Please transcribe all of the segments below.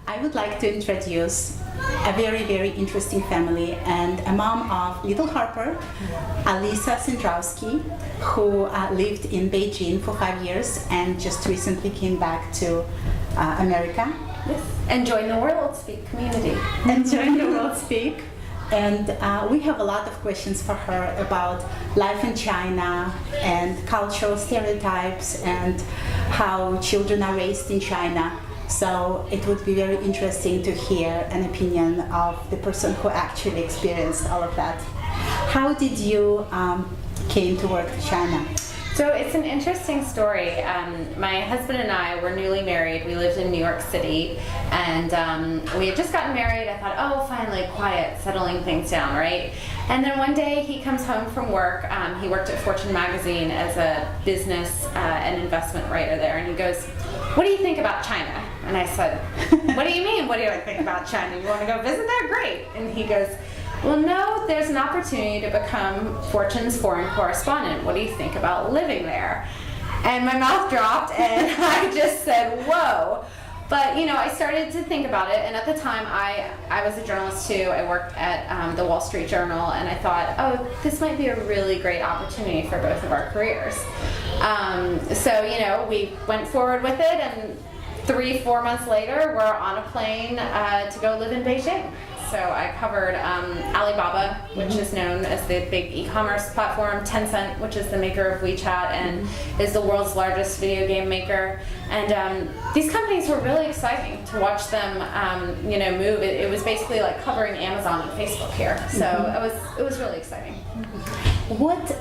I would like to introduce a very, very interesting family and a mom of little Harper, Alyssa Cendrowski, who lived in Beijing for 5 years and just recently came back to America. Yes. And join the World Speak community. And join the World Speak. And we have a lot of questions for her about life in China and cultural stereotypes and how children are raised in China. So it would be very interesting to hear an opinion of the person who actually experienced all of that. How did you came to work in China? So it's an interesting story. My husband and I were newly married. We lived in New York City, and we had just gotten married. I thought, oh, finally, quiet, settling things down, right? And then one day he comes home from work. He worked at Fortune magazine as a business and investment writer there, and he goes, "What do you think about China?" And I said, "What do you mean, what do I think about China? You want to go visit there? Great." And he goes, "Well, no, there's an opportunity to become Fortune's foreign correspondent. What do you think about living there?" And my mouth dropped, and I just said, "Whoa." But, you know, I started to think about it, and at the time, I was a journalist too. I worked at the Wall Street Journal, and I thought, oh, this might be a really great opportunity for both of our careers. So, you know, we went forward with it, and 3-4 months later, we're on a plane to go live in Beijing. So I covered Alibaba, which is known as the big e-commerce platform, Tencent, which is the maker of WeChat and is the world's largest video game maker. And these companies were really exciting to watch them, you know, move. It was basically like covering Amazon and Facebook here. So it was really exciting. What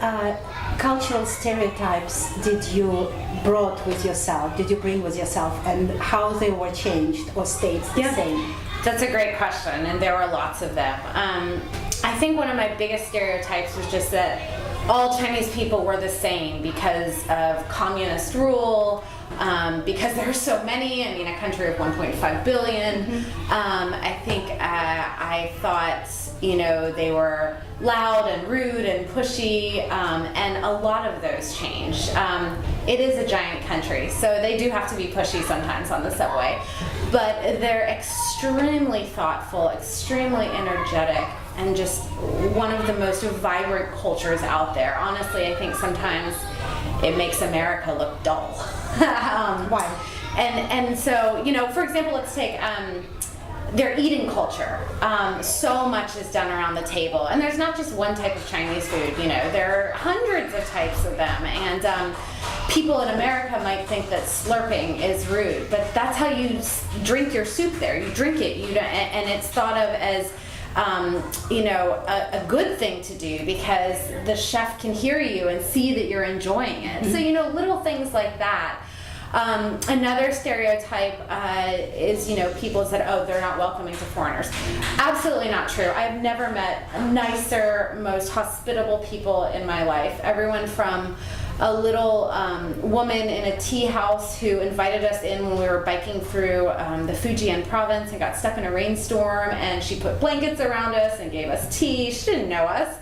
cultural stereotypes did you brought with yourself? Did you bring with yourself, and how they were changed or stayed the same? That's a great question, and there were lots of them. I think one of my biggest stereotypes was just that all Chinese people were the same because of communist rule, because there are so many. I mean, a country of 1.5 billion. I think I thought, you know, they were loud and rude and pushy, and a lot of those changed. It is a giant country, so they do have to be pushy sometimes on the subway, but they're extremely thoughtful, extremely energetic, and just one of the most vibrant cultures out there. Honestly, I think sometimes it makes America look dull. Why? And so, you know, for example, let's take their eating culture. So much is done around the table, and there's not just one type of Chinese food. You know, there are hundreds of types of them, and people in America might think that slurping is rude, but that's how you drink your soup there. You drink it, and it's thought of as you know, a good thing to do because the chef can hear you and see that you're enjoying it. So, you know, little things like that. Another stereotype is, you know, people said, oh, they're not welcoming to foreigners. Absolutely not true. I've never met nicer, most hospitable people in my life. Everyone from a little woman in a tea house who invited us in when we were biking through the Fujian province and got stuck in a rainstorm, and she put blankets around us and gave us tea. She didn't know us.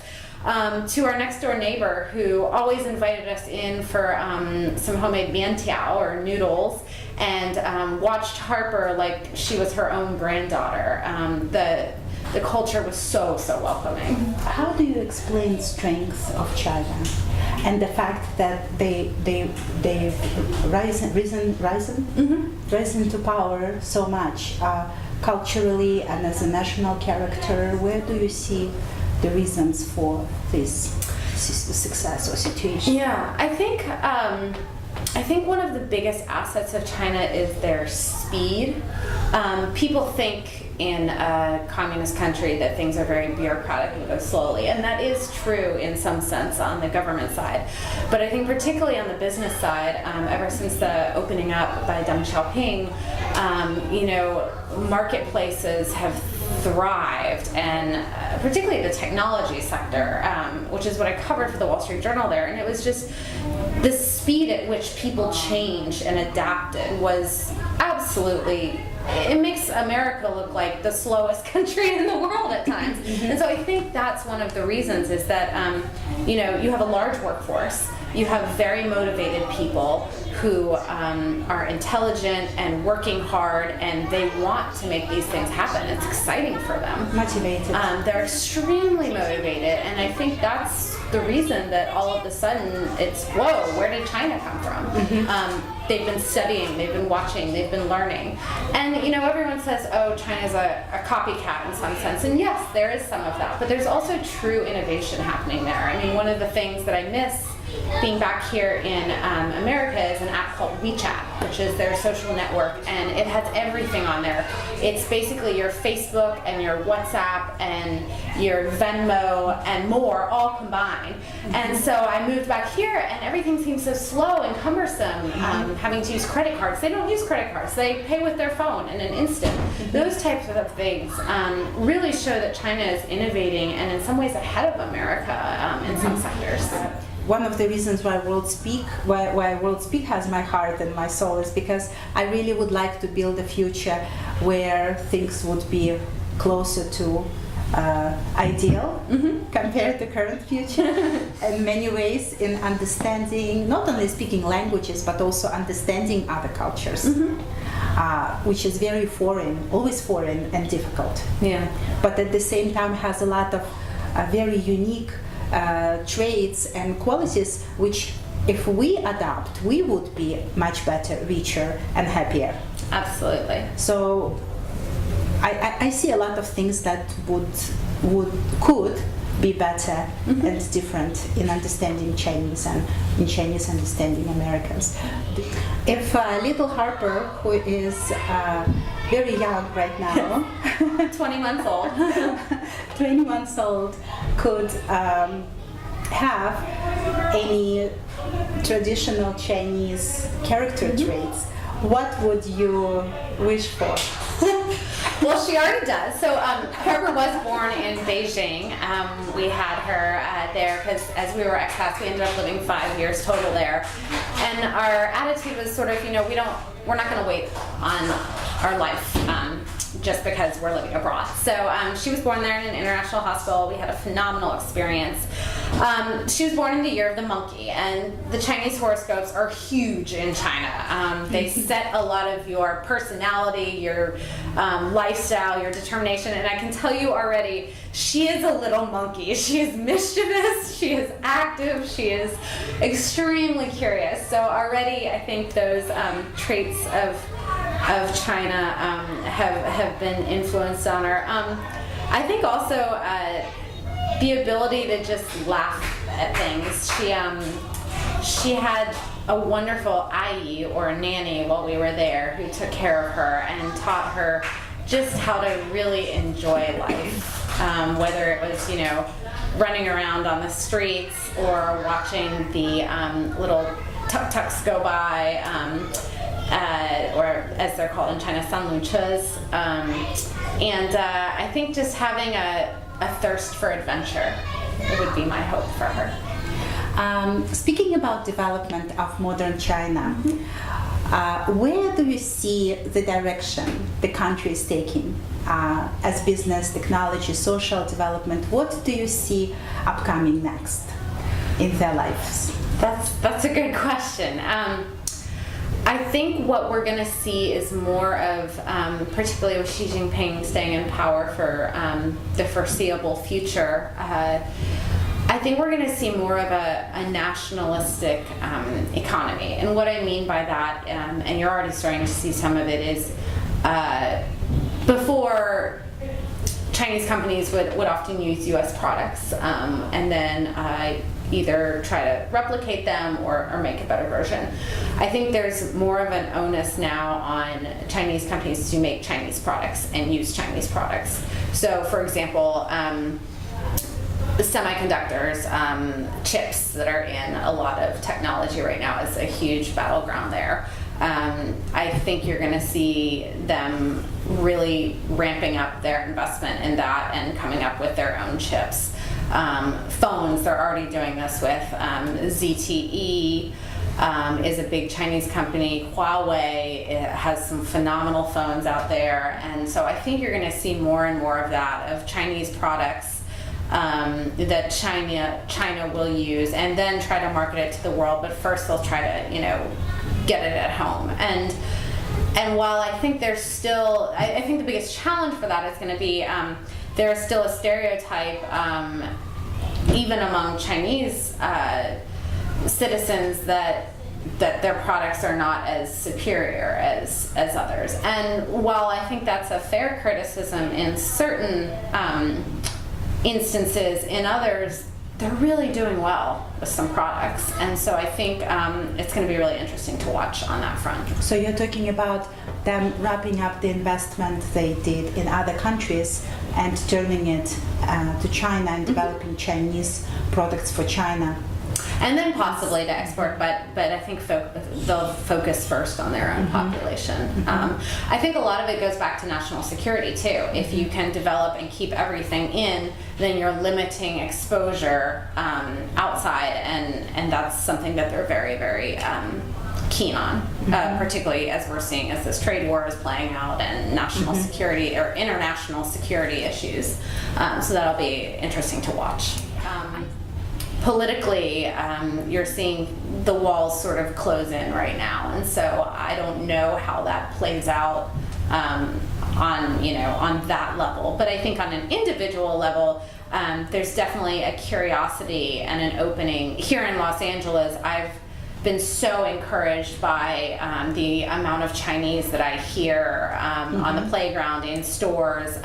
To our next door neighbor who always invited us in for some homemade miantiao or noodles, and watched Harper like she was her own granddaughter. The culture was so welcoming. How do you explain strength of China and the fact that they've risen to power so much culturally and as a national character? Where do you see the reasons for this success or situation? Yeah, I think one of the biggest assets of China is their speed. People think in a communist country that things are very bureaucratic and go slowly, and that is true in some sense on the government side. But I think particularly on the business side, ever since the opening up by Deng Xiaoping, you know, marketplaces have thrived, and particularly the technology sector, which is what I covered for the Wall Street Journal there, and it was just the speed at which people changed and adapted was absolutely, it makes America look like the slowest country in the world at times. And so I think that's one of the reasons is that, you know, you have a large workforce, you have very motivated people who are intelligent and working hard, and they want to make these things happen. It's exciting for them. Motivated. They're extremely motivated, and I think that's the reason that all of a sudden it's, whoa, where did China come from? They've been studying, they've been watching, they've been learning. And everyone says, oh, China's a copycat in some sense. And yes, there is some of that, but there's also true innovation happening there. I mean, one of the things that I miss being back here in America is an app called WeChat, which is their social network, and it has everything on there. It's basically your Facebook and your WhatsApp and your Venmo and more all combined. And so I moved back here, and everything seems so slow and cumbersome, having to use credit cards. They don't use credit cards. They pay with their phone in an instant. Those types of things really show that China is innovating and in some ways ahead of America in some sectors. One of the reasons why World Speak has my heart and my soul is because I really would like to build a future where things would be closer to ideal compared to current future in many ways, in understanding, not only speaking languages, but also understanding other cultures, which is very foreign, always foreign and difficult. Yeah. But at the same time has a lot of very unique traits and qualities which, if we adopt, we would be much better, richer, and happier. Absolutely. So I see a lot of things that could be better and different in understanding Chinese and in Chinese understanding Americans. If little Harper, who is very young right now, 20 months old, 20 months old, could have any traditional Chinese character traits, what would you wish for? Well, she already does. So Harper was born in Beijing. We had her there because as we were expats, we ended up living 5 years total there. And our attitude was sort of, we're not going to wait on our life just because we're living abroad. So she was born there in an international hospital. We had a phenomenal experience. She was born in the year of the monkey, and the Chinese horoscopes are huge in China. They set a lot of your personality, your lifestyle, your determination, and I can tell you already, she is a little monkey. She is mischievous, she is active, she is extremely curious. So already I think those traits of China have been influenced on her. I think also the ability to just laugh at things. She had a wonderful ayi or a nanny while we were there who took care of her and taught her just how to really enjoy life, whether it was running around on the streets or watching the little tuk-tuks go by, or as they're called in China, sanluchas. And I think just having a thirst for adventure would be my hope for her. Speaking about development of modern China, where do you see the direction the country is taking as business, technology, social development? What do you see upcoming next in their lives? That's a good question. I think what we're going to see is more of, particularly with Xi Jinping staying in power for the foreseeable future, I think we're going to see more of a nationalistic economy. And what I mean by that, and you're already starting to see some of it, is before Chinese companies would often use U.S. products and then either try to replicate them or make a better version. I think there's more of an onus now on Chinese companies to make Chinese products and use Chinese products. So for example, the semiconductors, chips that are in a lot of technology right now is a huge battleground there. I think you're going to see them really ramping up their investment in that and coming up with their own chips. Phones, they're already doing this with ZTE. Is a big Chinese company. Huawei, it has some phenomenal phones out there, and so I think you're going to see more and more of that, of Chinese products that China will use, and then try to market it to the world. But first, they'll try to, get it at home. And while I think there's still, I think the biggest challenge for that is going to be there's still a stereotype, even among Chinese citizens, that their products are not as superior as others. And while I think that's a fair criticism in certain instances, in others, they're really doing well with some products. And so I think it's going to be really interesting to watch on that front. So you're talking about them wrapping up the investment they did in other countries and turning it to China and developing Chinese products for China. And then possibly to export, but I think they'll focus first on their own population. I think a lot of it goes back to national security too. If you can develop and keep everything in, then you're limiting exposure outside, and that's something that they're very, very keen on, particularly as we're seeing as this trade war is playing out and national security or international security issues. So that'll be interesting to watch. Politically, you're seeing the walls sort of close in right now, and so I don't know how that plays out on that level. But I think on an individual level, there's definitely a curiosity and an opening. Here in Los Angeles, I've been so encouraged by the amount of Chinese that I hear on the playground, in stores.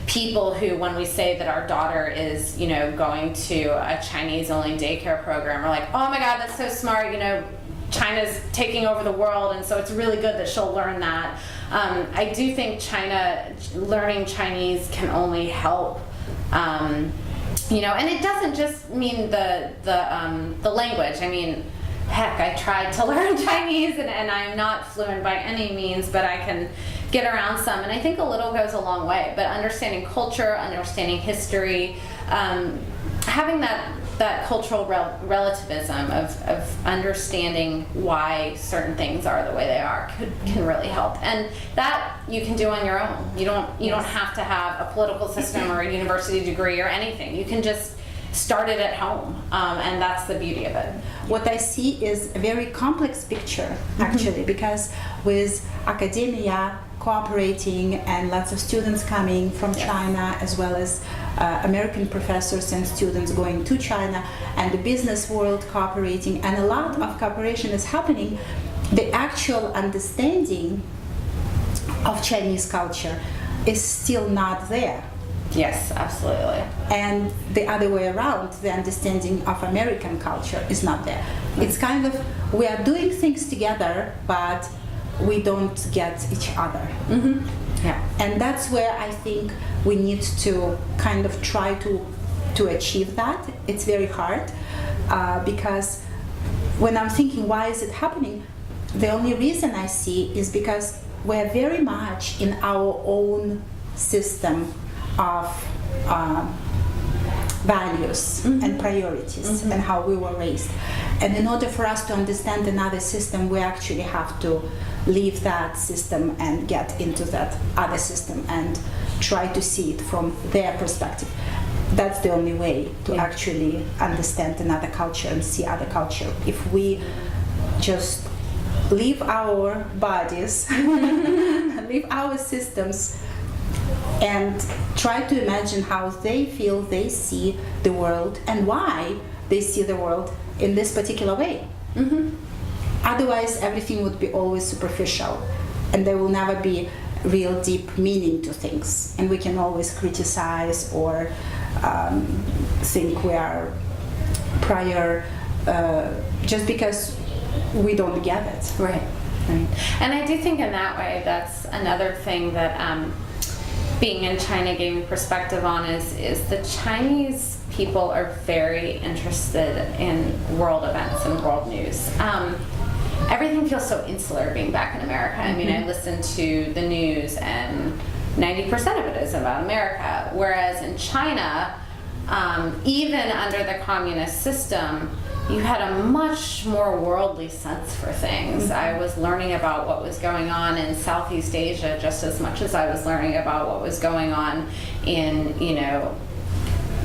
People who, when we say that our daughter is, going to a Chinese-only daycare program, are like, "Oh my God, that's so smart! China's taking over the world, and so it's really good that she'll learn that." I do think learning Chinese can only help. And it doesn't just mean the language. I mean, heck, I tried to learn Chinese, and I'm not fluent by any means, but I can get around some, and I think a little goes a long way. But understanding culture, understanding history, having that cultural relativism of understanding why certain things are the way they are can really help. And that you can do on your own. You don't have to have a political system or a university degree or anything. You can just start it at home, and that's the beauty of it. What I see is a very complex picture, actually, because with academia cooperating and lots of students coming from China, as well as American professors and students going to China, and the business world cooperating, and a lot of cooperation is happening, the actual understanding of Chinese culture is still not there. Yes, absolutely. And the other way around, the understanding of American culture is not there. It's kind of, we are doing things together, but we don't get each other. Yeah. And that's where I think we need to kind of try to achieve that. It's very hard because when I'm thinking, why is it happening? The only reason I see is because we're very much in our own system of values and priorities and how we were raised. And in order for us to understand another system, we actually have to leave that system and get into that other system and try to see it from their perspective. That's the only way to actually understand another culture and see other culture. If we just leave our bodies, leave our systems, and try to imagine how they feel, they see the world, and why they see the world in this particular way. Otherwise, everything would be always superficial, and there will never be real deep meaning to things. And we can always criticize or think we are prior just because we don't get it. Right. And I do think in that way, that's another thing that being in China gave me perspective on is the Chinese people are very interested in world events and world news. Everything feels so insular being back in America. I mean, I listen to the news and 90% of it is about America, whereas in China, even under the communist system, you had a much more worldly sense for things. I was learning about what was going on in Southeast Asia just as much as I was learning about what was going on in,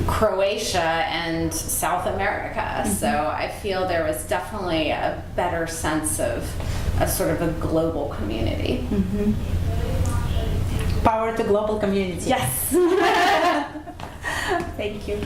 Croatia and South America. So I feel there was definitely a better sense of a sort of a global community. Power to global community. Yes. Thank you.